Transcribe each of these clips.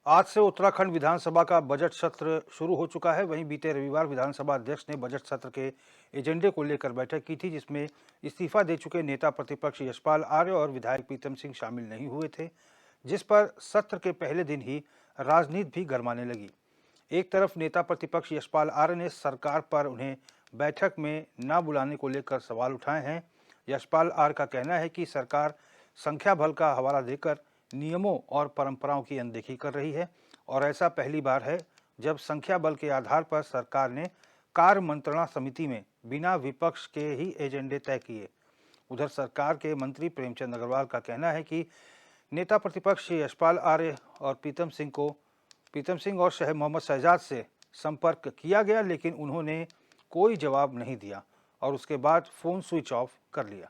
आज से उत्तराखंड विधानसभा का बजट सत्र शुरू हो चुका है। वहीं बीते रविवार विधानसभा अध्यक्ष ने बजट सत्र के एजेंडे को लेकर बैठक की थी, जिसमें इस्तीफा दे चुके नेता प्रतिपक्ष यशपाल आर्य और विधायक प्रीतम सिंह शामिल नहीं हुए थे, जिस पर सत्र के पहले दिन ही राजनीति भी गरमाने लगी। एक तरफ नेता प्रतिपक्ष यशपाल आर्य ने सरकार पर उन्हें बैठक में न बुलाने को लेकर सवाल उठाए हैं। यशपाल आर्य का कहना है कि सरकार संख्या बल का हवाला देकर नियमों और परंपराओं की अनदेखी कर रही है और ऐसा पहली बार है जब संख्या बल के आधार पर सरकार ने कार्य मंत्रणा समिति में बिना विपक्ष के ही एजेंडे तय किए। उधर सरकार के मंत्री प्रेमचंद अग्रवाल का कहना है कि नेता प्रतिपक्ष यशपाल आर्य और प्रीतम सिंह और मोहम्मद शहजाद से संपर्क किया गया, लेकिन उन्होंने कोई जवाब नहीं दिया और उसके बाद फोन स्विच ऑफ कर लिया।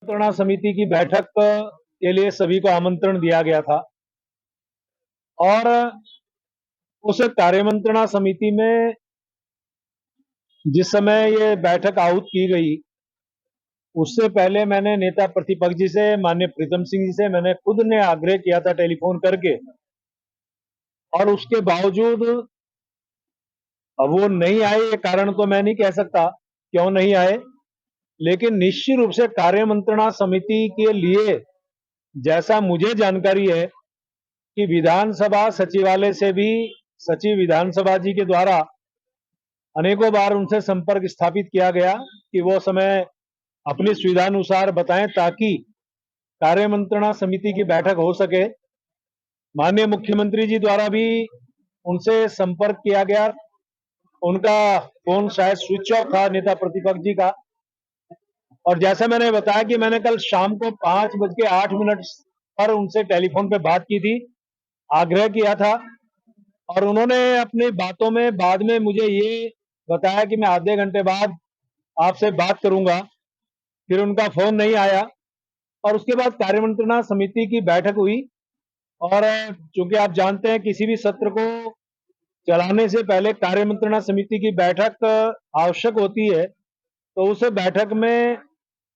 मंत्रणा समिति की बैठक के लिए सभी को आमंत्रण दिया गया था और उस कार्यमंत्रणा समिति में जिस समय ये बैठक आहूत की गई, उससे पहले मैंने नेता प्रतिपक्ष जी से, माननीय प्रीतम सिंह जी से मैंने खुद ने आग्रह किया था टेलीफोन करके, और उसके बावजूद अब वो नहीं आए। ये कारण तो मैं नहीं कह सकता क्यों नहीं आए, लेकिन निश्चित रूप से कार्यमंत्रणा समिति के लिए जैसा मुझे जानकारी है कि विधानसभा सचिवालय से भी सचिव विधानसभा जी के द्वारा अनेकों बार उनसे संपर्क स्थापित किया गया कि वो समय अपनी सुविधानुसार बताएं ताकि कार्यमंत्रणा समिति की बैठक हो सके। माननीय मुख्यमंत्री जी द्वारा भी उनसे संपर्क किया गया, उनका फोन शायद स्विच ऑफ था नेता प्रतिपक्ष जी का। और जैसा मैंने बताया कि मैंने कल शाम को 5:08 पर उनसे टेलीफोन पे बात की थी, आग्रह किया था, और उन्होंने अपनी बातों में बाद में मुझे ये बताया कि मैं आधे घंटे बाद आपसे बात करूंगा। फिर उनका फोन नहीं आया और उसके बाद कार्यमंत्रणा समिति की बैठक हुई। और चूंकि आप जानते हैं किसी भी सत्र को चलाने से पहले कार्यमंत्रणा समिति की बैठक आवश्यक होती है, तो उस बैठक में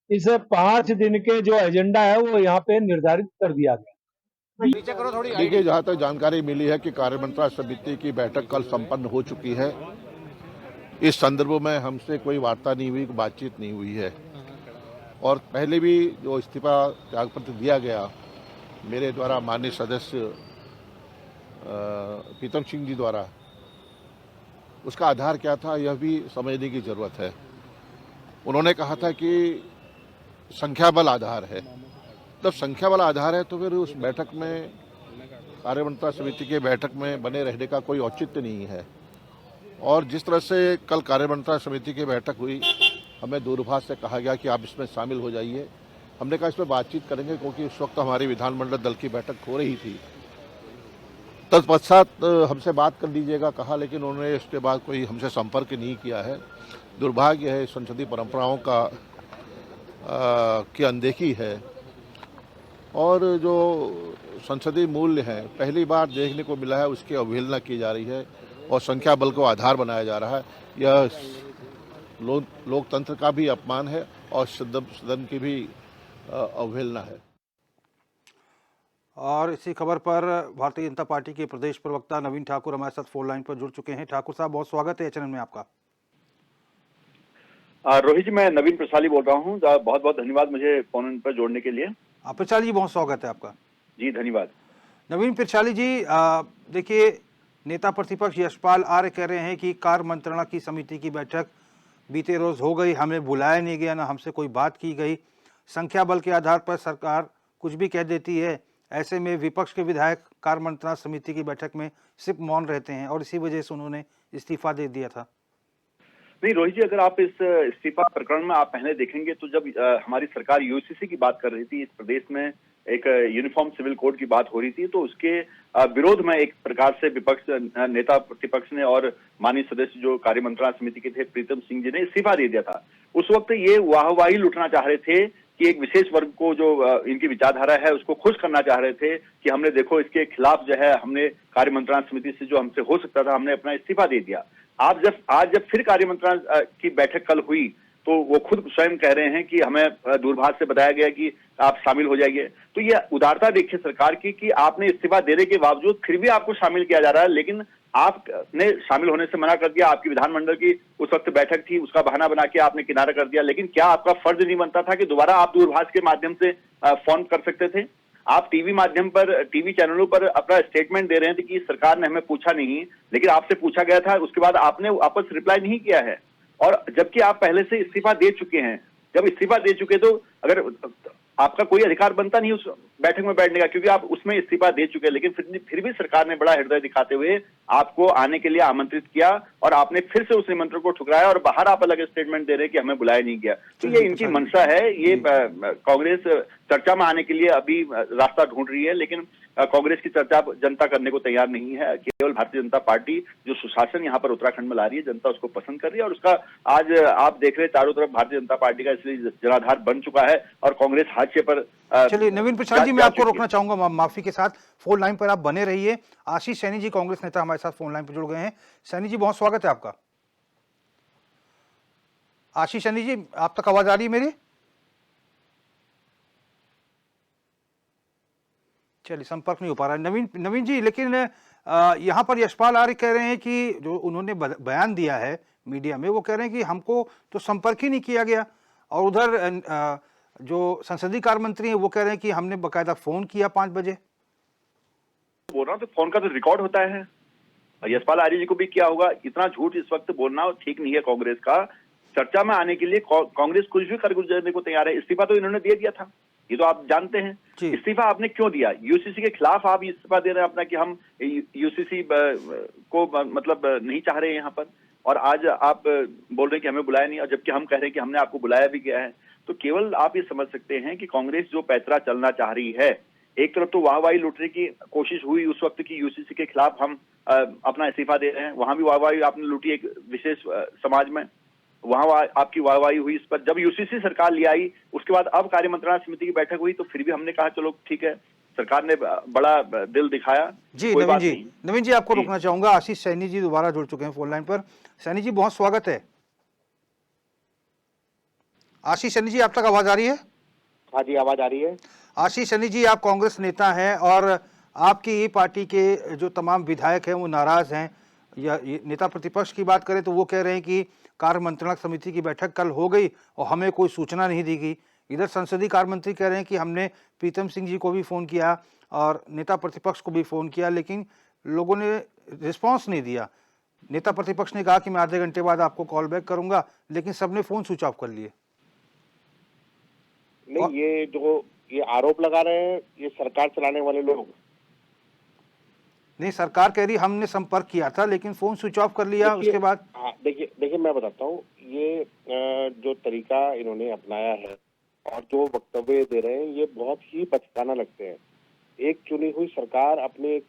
इस 5 दिन के जो एजेंडा है वो यहाँ पे निर्धारित कर दिया गया। देखिए, जहाँ तक जानकारी मिली है कि कार्यमंत्रणा समिति की बैठक कल संपन्न हो चुकी है। इस संदर्भ में हमसे कोई वार्ता नहीं हुई, बातचीत नहीं हुई है। और पहले भी जो इस्तीफा त्याग पत्र दिया गया मेरे द्वारा माननीय सदस्य प्रीतम सिंह जी द्वारा, उसका आधार क्या था यह भी समझने की जरूरत है। उन्होंने कहा था कि संख्या बल आधार है। जब संख्या बल आधार है तो फिर उस बैठक में, कार्यमंत्रणा समिति के बैठक में बने रहने का कोई औचित्य नहीं है। और जिस तरह से कल कार्यमंत्रणा समिति की बैठक हुई, हमें दूरभाष से कहा गया कि आप इसमें शामिल हो जाइए। हमने कहा इसमें बातचीत करेंगे, क्योंकि उस वक्त हमारी विधानमंडल दल की बैठक हो रही थी। तत्पश्चात हमसे बात कर लीजिएगा कहा, लेकिन उन्होंने इसके बाद कोई हमसे संपर्क नहीं किया है। दुर्भाग्य है, संसदीय परंपराओं का की अनदेखी है और जो संसदीय मूल्य हैं पहली बार देखने को मिला है, उसकी अवहेलना की जा रही है और संख्या बल को आधार बनाया जा रहा है। यह लोकतंत्र का भी अपमान है और सदन की भी अवहेलना है। और इसी खबर पर भारतीय जनता पार्टी के प्रदेश प्रवक्ता नवीन ठाकुर हमारे साथ फोन लाइन पर जुड़ चुके हैं। ठाकुर साहब, बहुत स्वागत है चैनल में आपका। रोहित जी, मैं नवीन प्रसाली बोल रहा हूँ। बहुत बहुत धन्यवाद मुझे फोन पर जोड़ने के लिए। प्रसाली जी, बहुत स्वागत है आपका। जी धन्यवाद। नवीन प्रसाली जी, देखिए, नेता प्रतिपक्ष यशपाल आर्य कह रहे हैं कि कार्य मंत्रणा की समिति की बैठक बीते रोज हो गई, हमें बुलाया नहीं गया, ना हमसे कोई बात की गई। संख्या बल के आधार पर सरकार कुछ भी कह देती है। ऐसे में विपक्ष के विधायक कार्य मंत्रणा समिति की बैठक में सिर्फ मौन रहते हैं और इसी वजह से उन्होंने इस्तीफा दे दिया था। नहीं रोहित जी, अगर आप इस इस्तीफा प्रकरण में आप पहले देखेंगे तो जब हमारी सरकार यूसीसी की बात कर रही थी, इस प्रदेश में एक यूनिफॉर्म सिविल कोड की बात हो रही थी, तो उसके विरोध में एक प्रकार से विपक्ष नेता प्रतिपक्ष ने और माननीय सदस्य जो कार्य मंत्रणा समिति के थे प्रीतम सिंह जी ने इस्तीफा दे दिया था। उस वक्त ये वाहवाही लुटना चाह रहे थे कि एक विशेष वर्ग को जो इनकी विचारधारा है उसको खुश करना चाह रहे थे कि हमने देखो इसके खिलाफ जो है हमने कार्य मंत्रणा समिति से जो हमसे हो सकता था हमने अपना इस्तीफा दे दिया। आज जब फिर कार्य मंत्रणा की बैठक कल हुई तो वो खुद स्वयं कह रहे हैं कि हमें दूरभाष से बताया गया कि आप शामिल हो जाइए। तो ये उदारता देखिए सरकार की कि आपने इस्तीफा देने के बावजूद फिर भी आपको शामिल किया जा रहा है, लेकिन आपने शामिल होने से मना कर दिया। आपकी विधानमंडल की उस वक्त बैठक थी, उसका बहाना बना के आपने किनारा कर दिया। लेकिन क्या आपका फर्ज नहीं बनता था कि दोबारा आप दूरभाष के माध्यम से फोन कर सकते थे? आप टीवी माध्यम पर, टीवी चैनलों पर अपना स्टेटमेंट दे रहे थे कि सरकार ने हमें पूछा नहीं, लेकिन आपसे पूछा गया था, उसके बाद आपने वापस रिप्लाई नहीं किया है। और जबकि आप पहले से इस्तीफा दे चुके हैं। जब इस्तीफा दे चुके तो अगर आपका कोई अधिकार बनता नहीं उस बैठक में बैठने का, क्योंकि आप उसमें इस्तीफा दे चुके हैं। लेकिन फिर भी सरकार ने बड़ा हृदय दिखाते हुए आपको आने के लिए आमंत्रित किया और आपने फिर से उस निमंत्रण को ठुकराया और बाहर आप अलग स्टेटमेंट दे रहे हैं कि हमें बुलाया नहीं गया। तो ये इनकी मंशा है। ये कांग्रेस चर्चा में आने के लिए अभी रास्ता ढूंढ रही है, लेकिन कांग्रेस की चर्चा जनता करने को तैयार नहीं है। केवल भारतीय जनता पार्टी जो सुशासन यहाँ पर उत्तराखंड में ला रही है, जनता उसको पसंद कर रही है और उसका आज आप देख रहे हैं चारों तरफ भारतीय जनता पार्टी का इसलिए जनाधार बन चुका है और कांग्रेस हाशिए पर। चलिए नवीन प्रसाद जी, मैं आपको रोकना चाहूंगा माफी के साथ। फोन लाइन पर आप बने रहिए। आशीष सैनी जी कांग्रेस नेता हमारे साथ फोन लाइन पर जुड़ गए हैं। सैनी जी बहुत स्वागत है आपका। आशीष सैनी जी, आप तक आवाज आ रही है मेरी? चलिए संपर्क नहीं हो पा रहा है। नवीन जी, लेकिन यहाँ पर यशपाल आर्य कह रहे हैं कि जो उन्होंने बयान दिया है मीडिया में, वो कह रहे हैं कि हमको तो संपर्क ही नहीं किया गया। और उधर जो संसदीय कार्य मंत्री हैं वो कह रहे हैं कि हमने बकायदा फोन किया 5 बजे। बोल रहा हूँ तो फोन का तो रिकॉर्ड होता है। यशपाल आर्य जी को भी किया होगा। इतना झूठ इस वक्त बोलना ठीक नहीं है कांग्रेस का। चर्चा में आने के लिए कांग्रेस कुछ भी कर गुजरने को तैयार है। इस्तीफा तो इन्होंने दे दिया था, ये तो आप जानते हैं। इस्तीफा आपने क्यों दिया? यूसीसी के खिलाफ आप इस्तीफा दे रहे हैं अपना कि हम यूसीसी को मतलब नहीं चाह रहे हैं यहाँ पर, और आज आप बोल रहे हैं कि हमें बुलाया नहीं, और जबकि हम कह रहे हैं कि हमने आपको बुलाया भी गया है। तो केवल आप ये समझ सकते हैं कि कांग्रेस जो पैतरा चलना चाह रही है, एक तरफ तो वाहवाही लूटने की कोशिश हुई उस वक्त की यूसीसी के खिलाफ हम अपना इस्तीफा दे रहे हैं, वहां भी वाहवाही आपने लूटी एक विशेष समाज में, वहां आपकी वाहवाही हुई इस पर। जब यूसीसी सरकार ले आई उसके बाद अब कार्य मंत्रणा समिति की बैठक हुई तो फिर भी हमने कहा चलो ठीक है, सरकार ने बड़ा दिल दिखाया। जी नवीन जी आपको रोकना चाहूंगा। आशीष सैनी जी दोबारा जुड़ चुके हैं फोन लाइन पर। सैनी जी बहुत स्वागत है। आशीष सैनी जी, आप तक आवाज आ रही है? हाँ जी, आवाज आ रही है। आशीष सैनी जी, आप कांग्रेस नेता हैं और आपकी पार्टी के जो तमाम विधायक हैं वो नाराज हैं। या नेता प्रतिपक्ष की बात करें तो वो कह रहे हैं कि कार्य मंत्रणा समिति की बैठक कल हो गई और हमें कोई सूचना नहीं दी गई। इधर संसदीय कार्य मंत्री कह रहे हैं कि हमने प्रीतम सिंह जी को भी फ़ोन किया और नेता प्रतिपक्ष को भी फ़ोन किया, लेकिन लोगों ने रिस्पांस नहीं दिया। नेता प्रतिपक्ष ने कहा कि मैं आधे घंटे बाद आपको कॉल बैक करूंगा, लेकिन सबने फ़ोन स्विच ऑफ कर लिए। नहीं, ये जो ये आरोप लगा रहे हैं ये सरकार चलाने वाले लोग। नहीं, सरकार कह रही हमने संपर्क किया था लेकिन फोन स्विच ऑफ कर लिया उसके बाद। हाँ, देखिए मैं बताता हूँ, ये जो तरीका इन्होंने अपनाया है और जो वक्तव्य दे रहे हैं ये बहुत ही बचकाना लगते हैं। एक चुनी हुई सरकार अपनी एक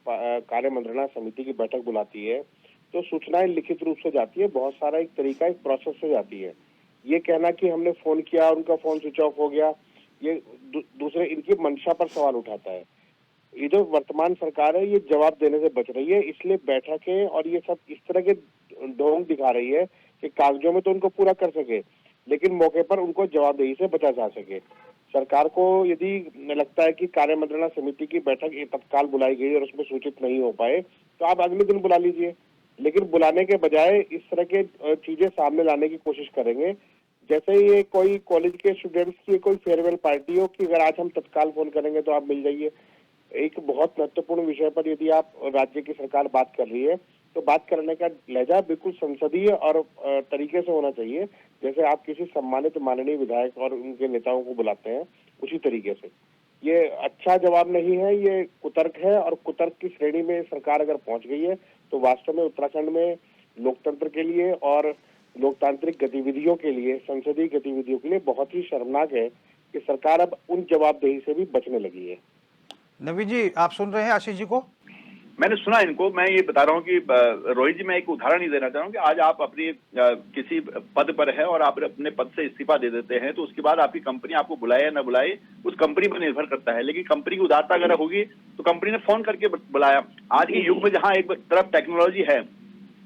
कार्य मंत्रणा समिति की बैठक बुलाती है तो सूचनाएं लिखित रूप से जाती है, बहुत सारा एक तरीका एक प्रोसेस से जाती है। ये कहना कि हमने फोन किया उनका फोन स्विच ऑफ हो गया, ये दूसरे इनकी मंशा पर सवाल उठाता है। ये जो वर्तमान सरकार है ये जवाब देने से बच रही है, इसलिए बैठकें और ये सब इस तरह के ढोंग दिखा रही है कि कागजों में तो उनको पूरा कर सके लेकिन मौके पर उनको जवाबदेही से बचा जा सके। सरकार को यदि लगता है कि कार्य मंत्रणा समिति की बैठक तत्काल बुलाई गई और उसमें सूचित नहीं हो पाए तो आप अगले दिन बुला लीजिए, लेकिन बुलाने के बजाय इस तरह के चीजें सामने लाने की कोशिश करेंगे जैसे ये कोई कॉलेज के स्टूडेंट्स की कोई फेयरवेल पार्टी हो कि अगर आज हम तत्काल फोन करेंगे तो आप मिल जाइए। एक बहुत महत्वपूर्ण विषय पर यदि आप राज्य की सरकार बात कर रही है तो बात करने का लहजा बिल्कुल संसदीय और तरीके से होना चाहिए, जैसे आप किसी सम्मानित माननीय विधायक और उनके नेताओं को बुलाते हैं उसी तरीके से। ये अच्छा जवाब नहीं है, ये कुतर्क है और कुतर्क की श्रेणी में सरकार अगर पहुंच गई है तो वास्तव में उत्तराखंड में लोकतंत्र के लिए और लोकतांत्रिक गतिविधियों के लिए, संसदीय गतिविधियों के लिए बहुत ही शर्मनाक है कि सरकार अब उन जवाबदेही से भी बचने लगी है। नवीन जी, आप सुन रहे हैं आशीष जी को? मैंने सुना इनको। मैं ये बता रहा हूँ कि रोहित जी, मैं एक उदाहरण ही देना चाह रहा हूँ कि आज आप अपनी किसी पद पर है और आप अपने पद से इस्तीफा दे देते हैं तो उसके बाद आपकी कंपनी आपको बुलाए या न बुलाए उस कंपनी पर निर्भर करता है, लेकिन कंपनी की उदारता अगर होगी तो कंपनी ने फोन करके बुलाया। आज के युग में जहाँ एक तरफ टेक्नोलॉजी है,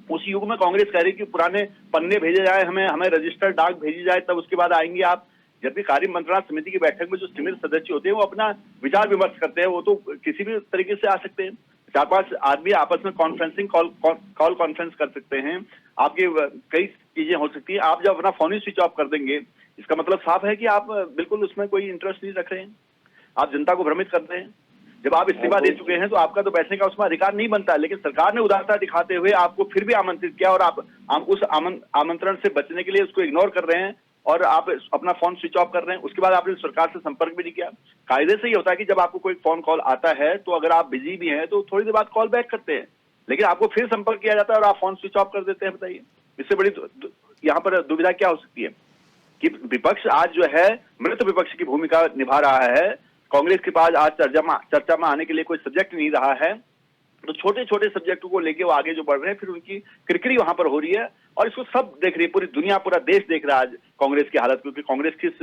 उस युग में कांग्रेस कह रही कि पुराने पन्ने भेजे जाए, हमें हमें रजिस्टर्ड डाक भेजी जाए, तब उसके बाद आएंगे आप। जबकि कार्य मंत्रणा समिति की बैठक में जो सीमित सदस्य होते हैं वो अपना विचार विमर्श करते हैं, वो तो किसी भी तरीके से आ सकते हैं। 4-5 आदमी आपस में कॉन्फ्रेंसिंग कॉल कॉन्फ्रेंस कर सकते हैं, आपकी कई चीजें हो सकती है। आप जब अपना फोन ही स्विच ऑफ कर देंगे, इसका मतलब साफ है कि आप बिल्कुल उसमें कोई इंटरेस्ट नहीं रख रहे हैं, आप जनता को भ्रमित कर रहे हैं। जब आप इस्तीफा दे चुके हैं तो आपका तो बैठने का उसमें अधिकार नहीं बनता है, लेकिन सरकार ने उदारता दिखाते हुए आपको फिर भी आमंत्रित किया और आप उस आमंत्रण से बचने के लिए उसको इग्नोर कर रहे हैं और आप अपना फोन स्विच ऑफ कर रहे हैं। उसके बाद आपने सरकार से संपर्क भी नहीं किया। कायदे से ये होता है कि जब आपको कोई फोन कॉल आता है तो अगर आप बिजी भी हैं तो थोड़ी देर बाद कॉल बैक करते हैं, लेकिन आपको फिर संपर्क किया जाता है और आप फोन स्विच ऑफ कर देते हैं। बताइए, इससे बड़ी यहाँ पर दुविधा क्या हो सकती है कि विपक्ष आज जो है मृत विपक्ष की भूमिका निभा रहा है। कांग्रेस के पास आज चर्चा में आने के लिए कोई सब्जेक्ट नहीं रहा है, तो छोटे छोटे सब्जेक्टों को लेके वो आगे जो बढ़ रहे हैं, फिर उनकी किरकिरी वहां पर हो रही है और इसको सब देख रही है, पूरी दुनिया, पूरा देश देख रहा है आज कांग्रेस की हालत, क्योंकि कांग्रेस किस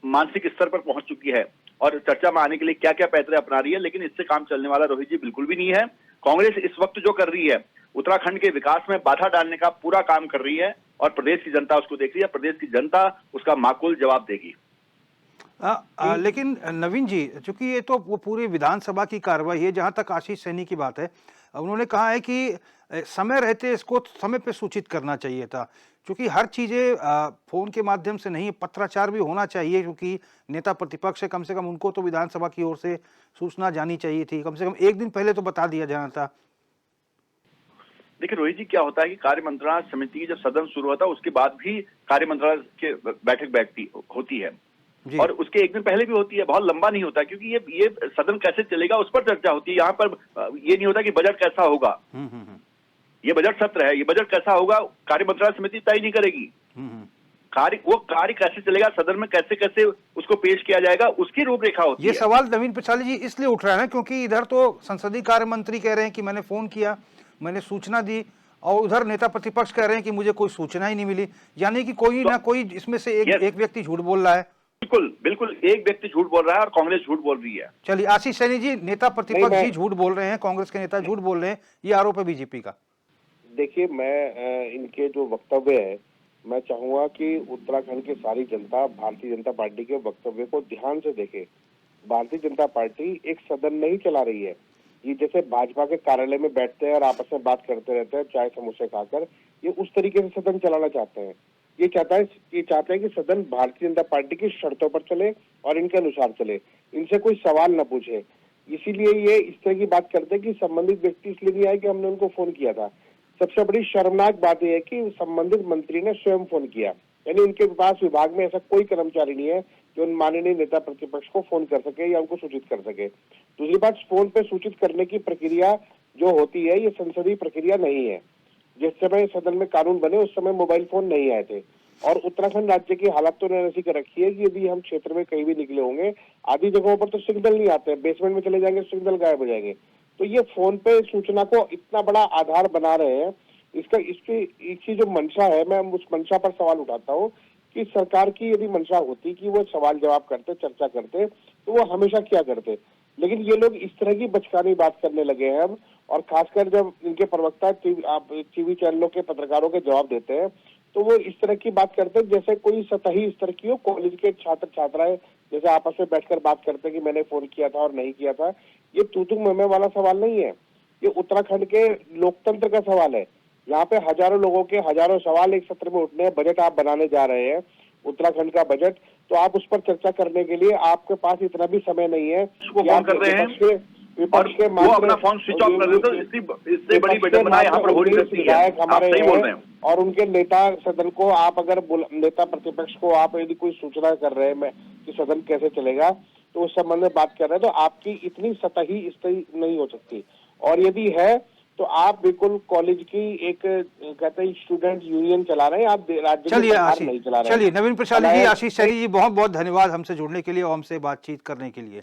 मानसिक स्तर पर पहुंच चुकी है और चर्चा में आने के लिए क्या क्या पैतरे अपना रही है। लेकिन इससे काम चलने वाला रोहित जी बिल्कुल भी नहीं है। कांग्रेस इस वक्त जो कर रही है, उत्तराखंड के विकास में बाधा डालने का पूरा काम कर रही है और प्रदेश की जनता उसको देख रही है। प्रदेश की जनता उसका माकूल जवाब देगी। लेकिन नवीन जी, चूंकि ये तो वो पूरी विधानसभा की कार्रवाई है, जहां तक आशीष सैनी की बात है, उन्होंने कहा है कि समय रहते इसको समय पे सूचित करना चाहिए था, क्योंकि हर चीजें फोन के माध्यम से नहीं, पत्राचार भी होना चाहिए, क्योंकि नेता प्रतिपक्ष है, कम से कम उनको तो विधानसभा की ओर से सूचना जानी चाहिए थी, कम से कम एक दिन पहले तो बता दिया जाना था। देखिए रोहित जी, क्या होता है कि कार्य मंत्रणा समिति की जब सदन शुरू होता है उसके बाद भी कार्य मंत्रणा के बैठक होती है और उसके एक दिन पहले भी होती है। बहुत लंबा नहीं होता, क्योंकि ये सदन कैसे चलेगा उस पर चर्चा होती है। यहाँ पर ये नहीं होता कि बजट कैसा होगा, ये बजट सत्र है, ये बजट कैसा होगा कार्य मंत्रणा समिति तय नहीं करेगी। कार्य कैसे चलेगा, सदन में कैसे कैसे उसको पेश किया जाएगा, उसकी रूपरेखा होती है। ये सवाल नवीन प्रसाद जी इसलिए उठ रहा है ना, क्योंकि इधर तो संसदीय कार्य मंत्री कह रहे हैं कि मैंने फोन किया, मैंने सूचना दी, और उधर नेता प्रतिपक्ष कह रहे हैं कि मुझे कोई सूचना ही नहीं मिली। यानी कि कोई ना कोई इसमें से एक व्यक्ति झूठ बोल रहा है। बिल्कुल एक व्यक्ति झूठ बोल रहा है और कांग्रेस झूठ बोल रही है। चलिए आशीष सैनी जी, नेता प्रतिपक्ष ही झूठ बोल रहे हैं, कांग्रेस के नेता झूठ बोल रहे हैं, ये आरोप है बीजेपी का। देखिए, मैं इनके जो वक्तव्य है, मैं चाहूंगा कि उत्तराखंड की सारी जनता भारतीय जनता पार्टी के वक्तव्य को ध्यान से देखे। भारतीय जनता पार्टी एक सदन नहीं चला रही है। ये जैसे भाजपा के कार्यालय में बैठते हैं और आपस में बात करते रहते हैं चाय समोसे खाकर, ये उस तरीके से सदन चलाना चाहते हैं। ये चाहते हैं कि सदन भारतीय जनता पार्टी की शर्तों पर चले और इनके अनुसार चले, इनसे कोई सवाल न पूछे। इसीलिए ये इस तरह की बात करते हैं कि संबंधित व्यक्ति इसलिए नहीं आए कि हमने उनको फोन किया था। सबसे बड़ी शर्मनाक बात यह है कि संबंधित मंत्री ने स्वयं फोन किया, यानी उनके पास विभाग में ऐसा कोई कर्मचारी नहीं है जो माननीय नेता प्रतिपक्ष को फोन कर सके या उनको सूचित कर सके। दूसरी बात, फोन पे सूचित करने की प्रक्रिया जो होती है ये संसदीय प्रक्रिया नहीं है। जिस समय सदन में कानून बने उस समय मोबाइल फोन नहीं आए थे और उत्तराखंड राज्य की हालत तो ऐसी कर रखी है कि यदि हम क्षेत्र में कहीं भी निकले होंगे, आधी जगहों पर तो सिग्नल नहीं आते, बेसमेंट में चले जाएंगे सिग्नल गायब हो जाएंगे। तो ये फोन पे सूचना को इतना बड़ा आधार बना रहे हैं, इसकी जो मंशा है, मैं उस मंशा पर सवाल उठाता हूँ कि सरकार की यदि मंशा होती कि वो सवाल जवाब करते, चर्चा करते, तो वो हमेशा क्या करते। लेकिन ये लोग इस तरह की बचकानी बात करने लगे हैं अब, और खासकर जब इनके प्रवक्ता टीवी चैनलों के पत्रकारों के जवाब देते हैं तो वो इस तरह की बात करते हैं जैसे कोई सतही स्तर की हो। कॉलेज के छात्र छात्राएं जैसे आपस में बैठकर बात करते हैं कि मैंने फोन किया था और नहीं किया था। ये तू मैं वाला सवाल नहीं है, ये उत्तराखंड के लोकतंत्र का सवाल है। यहाँ पे हजारों लोगों के हजारों सवाल एक सत्र में उठने हैं। बजट आप बनाने जा रहे हैं, उत्तराखंड का बजट, तो आप उस पर चर्चा करने के लिए आपके पास इतना भी समय नहीं है। फोन कर रहे हैं और वो अपना फोन स्विच ऑफ कर देते हैं, इससे बड़ी विडंबना यहाँ पर हो रही है। हमारे सही बोल रहे हैं। और उनके नेता सदन को आप अगर नेता प्रतिपक्ष को आप यदि कोई सूचना कर रहे हैं कि सदन कैसे चलेगा, तो उस संबंध में बात कर रहे हैं, तो आपकी इतनी सतही स्थिति नहीं हो सकती। और यदि है तो आप बिल्कुल कॉलेज की एक कहते हैं स्टूडेंट यूनियन चला रहे हैं, आप राज्य की सरकार नहीं चला रहे हैं। चलिए नवीन प्रसाद जी, आशीष सैनी जी, बहुत बहुत धन्यवाद हमसे जुड़ने के लिए और हमसे बातचीत करने के लिए।